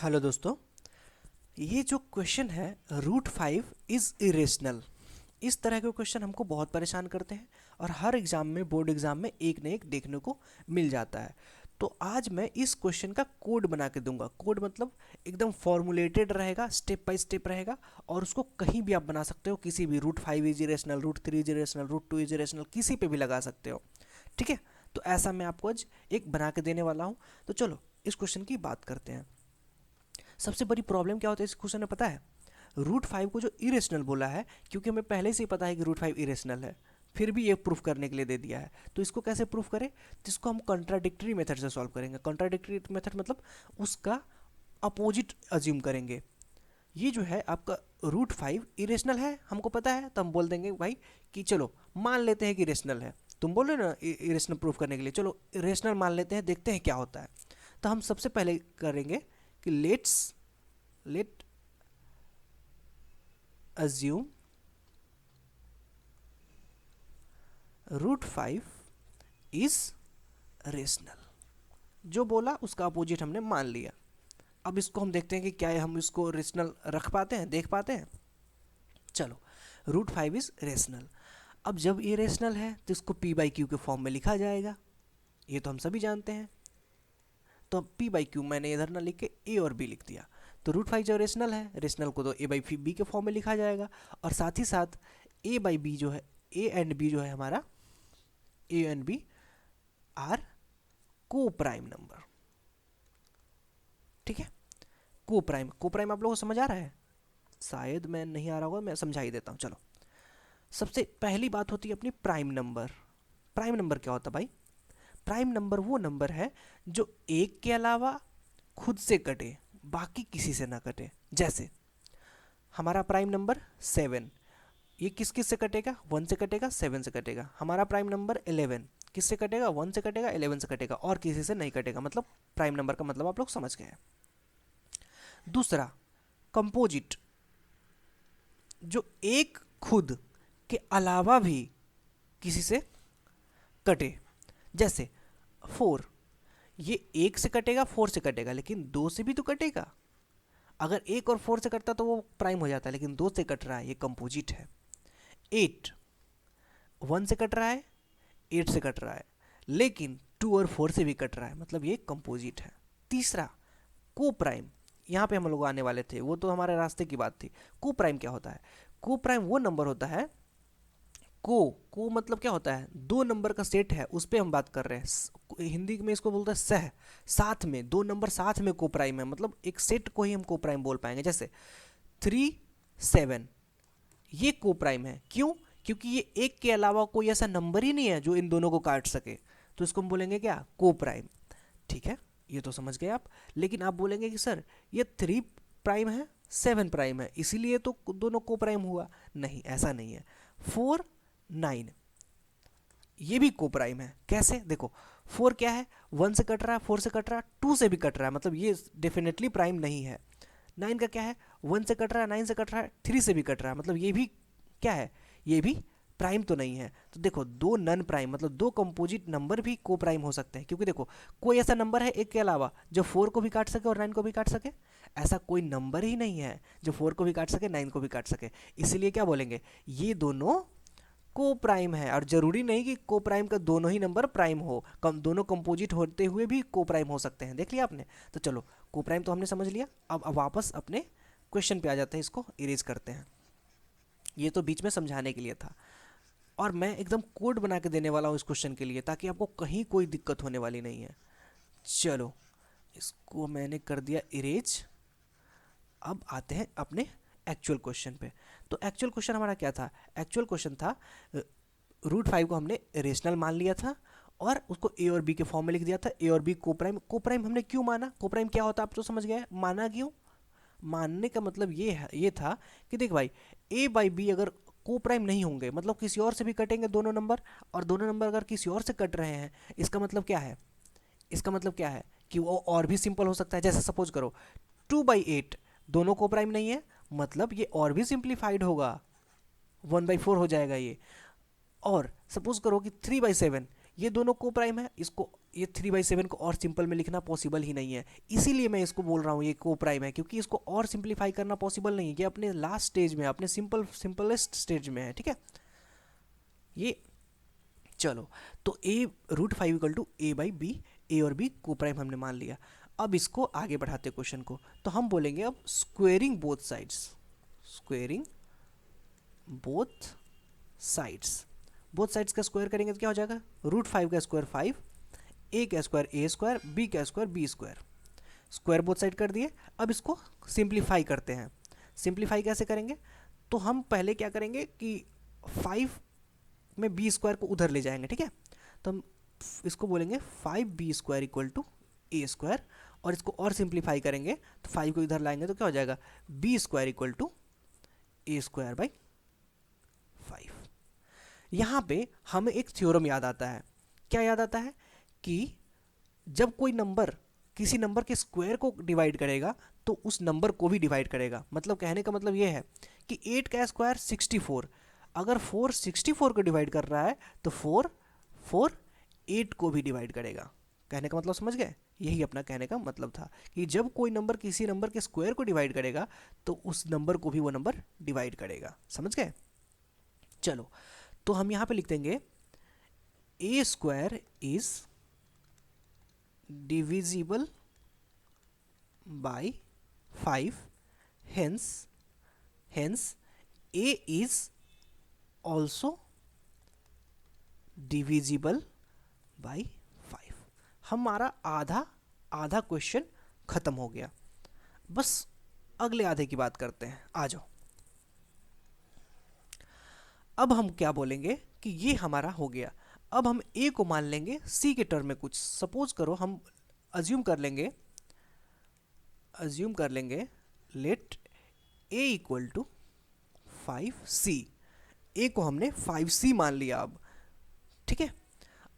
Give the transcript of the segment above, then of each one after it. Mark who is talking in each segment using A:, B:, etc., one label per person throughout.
A: Hello दोस्तों। ये जो क्वेश्चन है √5 इज़ इरेशनल, इस तरह के क्वेश्चन हमको बहुत परेशान करते हैं और हर एग्ज़ाम में, बोर्ड एग्ज़ाम में एक न एक देखने को मिल जाता है। तो आज मैं इस क्वेश्चन का कोड बना के दूंगा। कोड मतलब एकदम फॉर्मुलेटेड रहेगा, स्टेप बाय स्टेप रहेगा और उसको कहीं भी आप बना सकते हो, किसी भी √5 is irrational, √3 is irrational, √2 is irrational, किसी पे भी लगा सकते हो। ठीक है, तो ऐसा मैं आपको आज एक बना के देने वाला हूँ। तो चलो इस क्वेश्चन की बात करते हैं। सबसे बड़ी प्रॉब्लम क्या होता है इस क्वेश्चन में पता है? √5 को जो इरेशनल बोला है, क्योंकि हमें पहले से ही पता है कि √5 इरेशनल है, फिर भी ये प्रूफ करने के लिए दे दिया है। तो इसको कैसे प्रूफ करें? तो इसको हम कॉन्ट्राडिक्टरी मेथड से सॉल्व करेंगे। कॉन्ट्राडिक्टरी मेथड मतलब उसका अपोजिट अज्यूम करेंगे। ये जो है आपका √5 इरेशनल है, हमको पता है, तो हम बोल देंगे भाई कि चलो मान लेते हैं कि इरेशनल है। तुम बोल रहे हो ना इरेशनल प्रूफ करने के लिए, चलो इरेशनल मान लेते हैं, देखते हैं क्या होता है। तो हम सबसे पहले करेंगे कि लेट assume √5 इज रेशनल। जो बोला उसका अपोजिट हमने मान लिया। अब इसको हम देखते हैं कि क्या हम इसको रेशनल रख पाते हैं, देख पाते हैं। चलो, √5 इज रेशनल। अब जब ये रेशनल है तो इसको p/q के फॉर्म में लिखा जाएगा, ये तो हम सभी जानते हैं। तो अब p/q मैंने इधर ना लिख के a और b लिख दिया। तो √5 जो रेशनल है, रेशनल को तो a/b के फॉर्म में लिखा जाएगा और साथ ही साथ a/b जो है, a एंड b जो है हमारा, a एंड b आर को प्राइम नंबर। ठीक है, को प्राइम आप लोगों को समझ आ रहा है? शायद मैं नहीं आ रहा होगा, मैं समझा ही देता हूँ। चलो, सबसे पहली बात होती है अपनी प्राइम नंबर। प्राइम नंबर क्या होता है भाई? प्राइम नंबर वो नंबर है जो एक के अलावा खुद से कटे, बाकी किसी से ना कटे। जैसे हमारा प्राइम नंबर 7, ये किस किस से कटेगा? 1 से कटेगा, 7 से कटेगा। हमारा प्राइम नंबर 11 किससे कटेगा? 1 से कटेगा, 11 से कटेगा और किसी से नहीं कटेगा। मतलब प्राइम नंबर का मतलब आप लोग समझ गए। दूसरा, कंपोजिट, जो एक खुद के अलावा भी किसी से कटे। जैसे 4, ये 1 से कटेगा, 4 से कटेगा, लेकिन 2 से भी तो कटेगा। अगर 1 और 4 से कटता तो वो प्राइम हो जाता है, लेकिन 2 से कट रहा है, ये कंपोजिट है। 8, 1 से कट रहा है, 8 से कट रहा है, लेकिन 2 और 4 से भी कट रहा है, मतलब ये कंपोजिट है। तीसरा, को प्राइम, यहाँ पे हम लोग आने वाले थे, वो तो हमारे रास्ते की बात थी। को प्राइम क्या होता है? को प्राइम वो नंबर होता है, को मतलब क्या होता है? दो नंबर का सेट है, उस पर हम बात कर रहे हैं। हिंदी में इसको बोलते हैं सह, साथ में दो नंबर साथ में को प्राइम है, मतलब एक सेट को ही हम को प्राइम बोल पाएंगे। जैसे 3, 7, ये को प्राइम है। क्यों? क्योंकि ये एक के अलावा कोई ऐसा नंबर ही नहीं है जो इन दोनों को काट सके, तो इसको हम बोलेंगे क्या? को प्राइम। ठीक है, ये तो समझ गए आप। लेकिन आप बोलेंगे कि सर ये 3 प्राइम है, 7 प्राइम है, इसीलिए तो दोनों को प्राइम हुआ। नहीं, ऐसा नहीं है। 4, 9 ये भी को प्राइम है। कैसे? देखो, 4 क्या है? 1 से कट रहा है, 4 से कट रहा है, 2 से भी कट रहा है, मतलब ये डेफिनेटली प्राइम नहीं है। 9 का क्या है? 1 से कट रहा है, 9 से कट रहा है, 3 से भी कट रहा है, मतलब ये भी क्या है? ये भी प्राइम तो नहीं है। तो देखो, दो नन प्राइम मतलब दो कंपोजिट नंबर भी को प्राइम हो सकते हैं, क्योंकि देखो कोई ऐसा नंबर है एक के अलावा जो 4 को भी काट सके और 9 को भी काट सके? ऐसा कोई नंबर ही नहीं है जो 4 को भी काट सके, 9 को भी काट सके। इसीलिए क्या बोलेंगे? ये दोनों को प्राइम है। और जरूरी नहीं कि को प्राइम का दोनों ही नंबर प्राइम हो, दोनों कंपोजिट होते हुए भी को प्राइम हो सकते हैं। देख लिया आपने? तो चलो, को प्राइम तो हमने समझ लिया। अब वापस अपने क्वेश्चन पे आ जाते हैं, इसको इरेज करते हैं। ये तो बीच में समझाने के लिए था, और मैं एकदम कोड बना के देने वाला हूँ इस क्वेश्चन के लिए, ताकि आपको कहीं कोई दिक्कत होने वाली नहीं है। चलो, इसको मैंने कर दिया इरेज। अब आते हैं अपने एक्चुअल क्वेश्चन पे। तो एक्चुअल क्वेश्चन हमारा क्या था? एक्चुअल क्वेश्चन था √5 को हमने रेशनल मान लिया था और उसको ए और बी के फॉर्म में लिख दिया था। ए और बी को प्राइम। को प्राइम हमने क्यों माना? को प्राइम क्या होता है आप तो समझ गए। माना क्यों? मानने का मतलब ये था कि देख भाई, ए बाई बी अगर को प्राइम नहीं होंगे, मतलब किसी और से भी कटेंगे दोनों नंबर, और दोनों नंबर अगर किसी और से कट रहे हैं, इसका मतलब क्या है? इसका मतलब क्या है कि वो और भी सिंपल हो सकता है। जैसे सपोज करो 2/8 दोनों को प्राइम नहीं है, मतलब ये और भी सिंप्लीफाइड होगा, 1/4 हो जाएगा ये। और सपोज करो कि 3/7 ये दोनों को प्राइम है, इसको ये 3/7 को और सिंपल में लिखना पॉसिबल ही नहीं है, इसीलिए मैं इसको बोल रहा हूँ ये को प्राइम है, क्योंकि इसको और सिंप्लीफाई करना पॉसिबल नहीं है, ये अपने लास्ट स्टेज में है, अपने सिंपलेस्ट स्टेज में है, ठीक है ये। चलो, तो a√5 = a/b, ए और बी को प्राइम हमने मान लिया। अब इसको आगे बढ़ाते क्वेश्चन को, तो हम बोलेंगे अब squaring both sides, squaring both sides. Both sides का स्क्वायर करेंगे तो क्या हो जाएगा, √5 का स्क्वायर 5, a का स्क्वायर a स्क्वायर, b का square b square, square both side कर दिए। अब इसको सिंप्लीफाई करते हैं। सिंप्लीफाई कैसे करेंगे, तो हम पहले क्या करेंगे कि 5 में b स्क्वायर को उधर ले जाएंगे, ठीक है। तो हम इसको बोलेंगे 5b² = a स्क्वायर, और इसको और सिंप्लीफाई करेंगे तो 5 को इधर लाएंगे तो क्या हो जाएगा, b² = a² / 5। यहाँ पे हमें एक थ्योरम याद आता है। क्या याद आता है कि जब कोई नंबर किसी नंबर के स्क्वायर को डिवाइड करेगा तो उस नंबर को भी डिवाइड करेगा। मतलब कहने का मतलब ये है कि 8 का स्क्वायर 64, अगर 4 64 को डिवाइड कर रहा है तो 4 8 को भी डिवाइड करेगा। कहने का मतलब समझ गए, यही अपना कहने का मतलब था कि जब कोई नंबर किसी नंबर के स्क्वायर को डिवाइड करेगा तो उस नंबर को भी वो नंबर डिवाइड करेगा। समझ गए। चलो, तो हम यहाँ पे लिख देंगे a² is divisible by 5, hence a is also divisible by 5। हमारा आधा क्वेश्चन खत्म हो गया। बस अगले आधे की बात करते हैं, आ जाओ। अब हम क्या बोलेंगे कि ये हमारा हो गया। अब हम a को मान लेंगे c के टर्म में कुछ। सपोज करो हम अज्यूम कर लेंगे लेट a = 5c। a को हमने 5c मान लिया अब, ठीक है।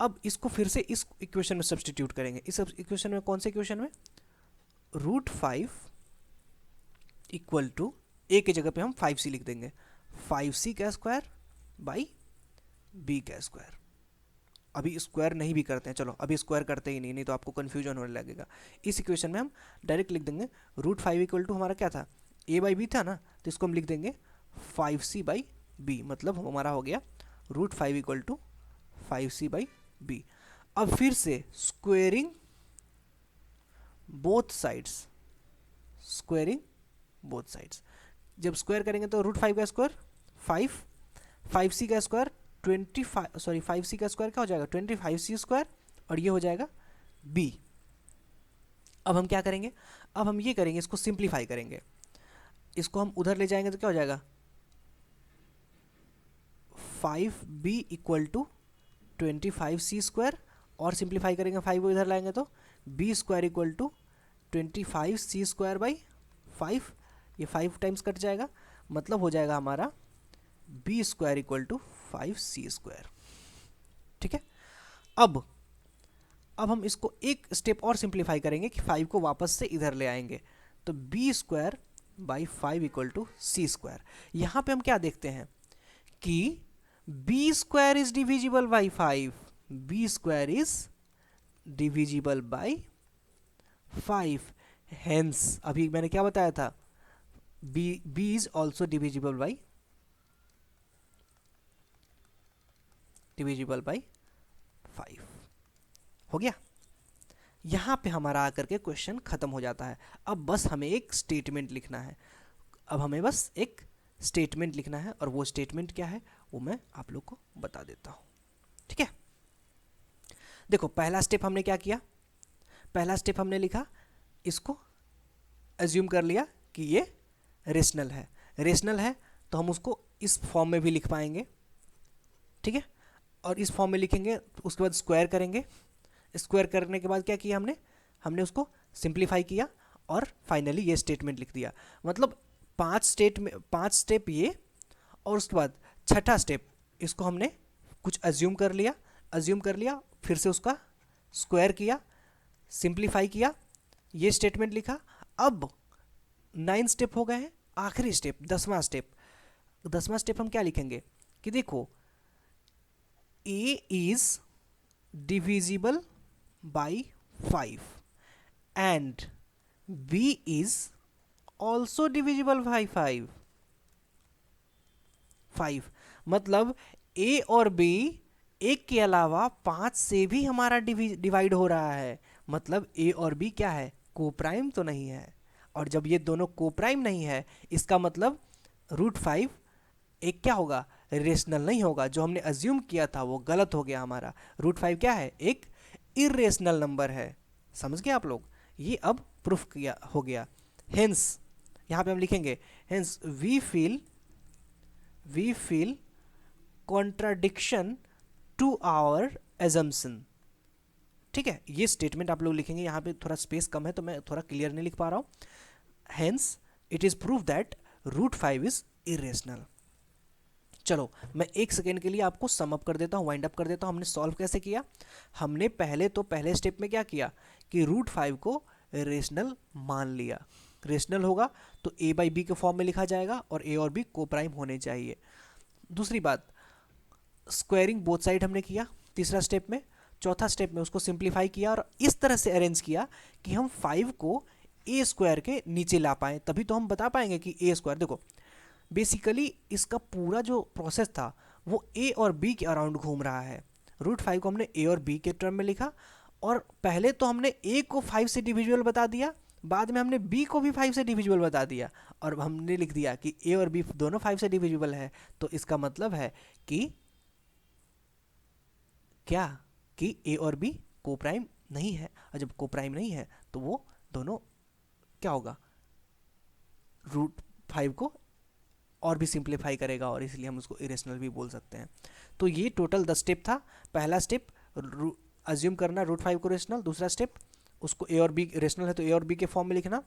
A: अब इसको फिर से इस इक्वेशन में सब्स्टिट्यूट करेंगे। इस इक्वेशन में, कौन से इक्वेशन में, √5 = a की जगह पे हम 5c लिख देंगे, 5c का स्क्वायर बाई b का स्क्वायर। अभी स्क्वायर नहीं भी करते हैं, चलो अभी स्क्वायर करते ही नहीं तो आपको कन्फ्यूजन होने लगेगा। इस इक्वेशन में हम डायरेक्ट लिख देंगे √5 = हमारा क्या था, a/b था ना, तो इसको हम लिख देंगे 5c/b। मतलब हमारा हो गया √5 = 5c/b। अब फिर से स्क्वेयरिंग बोथ साइड्स, जब स्क्वायर करेंगे तो √5 का स्क्वायर 5, 5c का स्क्वायर 25, सॉरी 5c का स्क्वायर क्या हो जाएगा, 25c², और ये हो जाएगा b। अब हम क्या करेंगे, अब हम ये करेंगे, इसको सिंप्लीफाई करेंगे। इसको हम उधर ले जाएंगे तो क्या हो जाएगा, 5b = 25c², और सिंप्लीफाई करेंगे 5 को इधर लाएंगे तो b² = 25c² / 5। ये 5 टाइम्स कट जाएगा, मतलब हो जाएगा हमारा b² = 5c²। ठीक है। अब हम इसको एक स्टेप और सिंप्लीफाई करेंगे कि 5 को वापस से इधर ले आएंगे, तो b² / 5 = c²। यहाँ पे हम क्या देखते हैं कि b² is divisible by 5, b² is divisible by 5, hence अभी मैंने क्या बताया था, b is also divisible by 5। हो गया। यहां पे हमारा आकर के क्वेश्चन खत्म हो जाता है। अब बस हमें एक स्टेटमेंट लिखना है, और वो स्टेटमेंट क्या है वो मैं आप लोग को बता देता हूं। ठीक है, देखो पहला स्टेप हमने क्या किया, पहला स्टेप हमने लिखा, इसको एज्यूम कर लिया कि ये रेशनल है, तो हम उसको इस फॉर्म में भी लिख पाएंगे। ठीक है, और इस फॉर्म में लिखेंगे, उसके बाद स्क्वायर करेंगे। स्क्वायर करने के बाद क्या किया हमने उसको सिंप्लीफाई किया और फाइनली ये स्टेटमेंट लिख दिया। मतलब 5 स्टेप ये, और उसके बाद छठा स्टेप, इसको हमने कुछ एज्यूम कर लिया, फिर से उसका स्क्वायर किया, सिंप्लीफाई किया, ये स्टेटमेंट लिखा। अब 9 स्टेप हो गए हैं। आखिरी स्टेप 10वां स्टेप हम क्या लिखेंगे कि देखो a is divisible by 5 and b is also divisible by 5। मतलब a और b एक के अलावा 5 से भी हमारा डिवाइड हो रहा है। मतलब a और b क्या है, कोप्राइम तो नहीं है। और जब ये दोनों कोप्राइम नहीं है, इसका मतलब √5 एक क्या होगा, रेशनल नहीं होगा। जो हमने अज्यूम किया था वो गलत हो गया हमारा। √5 क्या है, एक इरेशनल नंबर है। समझ गए आप लोग, ये अब प्रूफ किया हो गया। हेंस यहाँ पे हम लिखेंगे hence we feel contradiction to our assumption. ठीक है, ये स्टेटमेंट आप लोग लिखेंगे। यहाँ पे थोड़ा स्पेस कम है तो मैं थोड़ा क्लियर नहीं लिख पा रहा हूँ। Hence it is proof that √5 is irrational. चलो मैं एक सेकेंड के लिए आपको सम अप कर देता हूँ, वाइंड अप कर देता हूँ। हमने सॉल्व कैसे किया, हमने पहले स्टेप में क्या किया कि √5 को रेशनल मान लिया। रेशनल होगा तो a बाई बी के फॉर्म में लिखा जाएगा और a और b कोप्राइम होने चाहिए। दूसरी बात, स्क्वायरिंग बोथ साइड हमने किया तीसरा स्टेप में। चौथा स्टेप में उसको सिंप्लीफाई किया और इस तरह से अरेंज किया कि हम 5 को a स्क्वायर के नीचे ला पाएँ, तभी तो हम बता पाएंगे कि a स्क्वायर। देखो बेसिकली इसका पूरा जो प्रोसेस था वो a और b के अराउंड घूम रहा है। √5 को हमने a और b के टर्म में लिखा, और पहले तो हमने a को 5 से डिविजिबल बता दिया, बाद में हमने b को भी 5 से डिविजिबल बता दिया, और हमने लिख दिया कि a और b दोनों 5 से डिविजिबल है। तो इसका मतलब है कि क्या, कि a और b कोप्राइम नहीं है। और जब कोप्राइम नहीं है तो वो दोनों क्या होगा, √5 को और भी सिंप्लीफाई करेगा, और इसलिए हम उसको इरेशनल भी बोल सकते हैं। तो ये टोटल 10 स्टेप था। पहला स्टेप अज्यूम करना √5 को रेशनल, दूसरा स्टेप उसको a और b रेशनल है तो a और b के फॉर्म में लिखना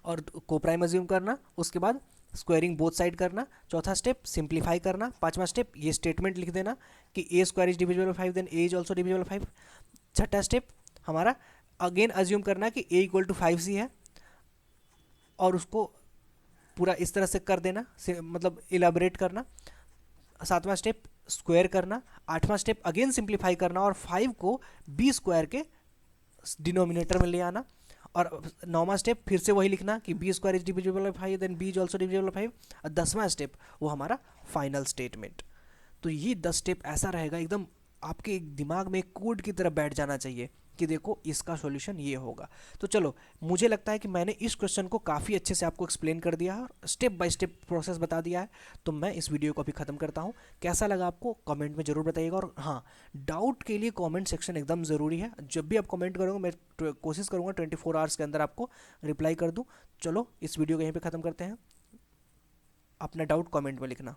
A: और कोप्राइम अज्यूम करना, उसके बाद स्क्वायरिंग बोथ साइड करना, चौथा स्टेप सिंप्लीफाई करना, पांचवा स्टेप ये स्टेटमेंट लिख देना कि a square is divisible 5 then a is also divisible 5। छठा स्टेप हमारा अगेन अज्यूम करना कि a इक्वल टू 5c है और उसको पूरा इस तरह से कर देना, मतलब इलाबरेट करना। सातवां स्टेप स्क्वायर करना, आठवां स्टेप अगेन सिंप्लीफाई करना और 5 को b स्क्वायर के डिनोमिनेटर में ले आना, और नौवां स्टेप फिर से वही लिखना कि b square is divisible by 5 then b is also divisible by 5। और 10वां स्टेप वो हमारा फाइनल स्टेटमेंट। तो ये 10 स्टेप ऐसा रहेगा एकदम आपके दिमाग में एक कोड की तरह बैठ जाना चाहिए कि देखो इसका सॉल्यूशन ये होगा। तो चलो, मुझे लगता है कि मैंने इस क्वेश्चन को काफ़ी अच्छे से आपको एक्सप्लेन कर दिया है और स्टेप बाय स्टेप प्रोसेस बता दिया है। तो मैं इस वीडियो को अभी ख़त्म करता हूँ। कैसा लगा आपको कमेंट में ज़रूर बताइएगा, और हाँ, डाउट के लिए कमेंट सेक्शन एकदम ज़रूरी है। जब भी आप कमेंट करोगे मैं कोशिश करूँगा 24 आवर्स के अंदर आपको रिप्लाई कर दूँ। चलो इस वीडियो को यहीं पर ख़त्म करते हैं। अपना डाउट कमेंट में लिखना।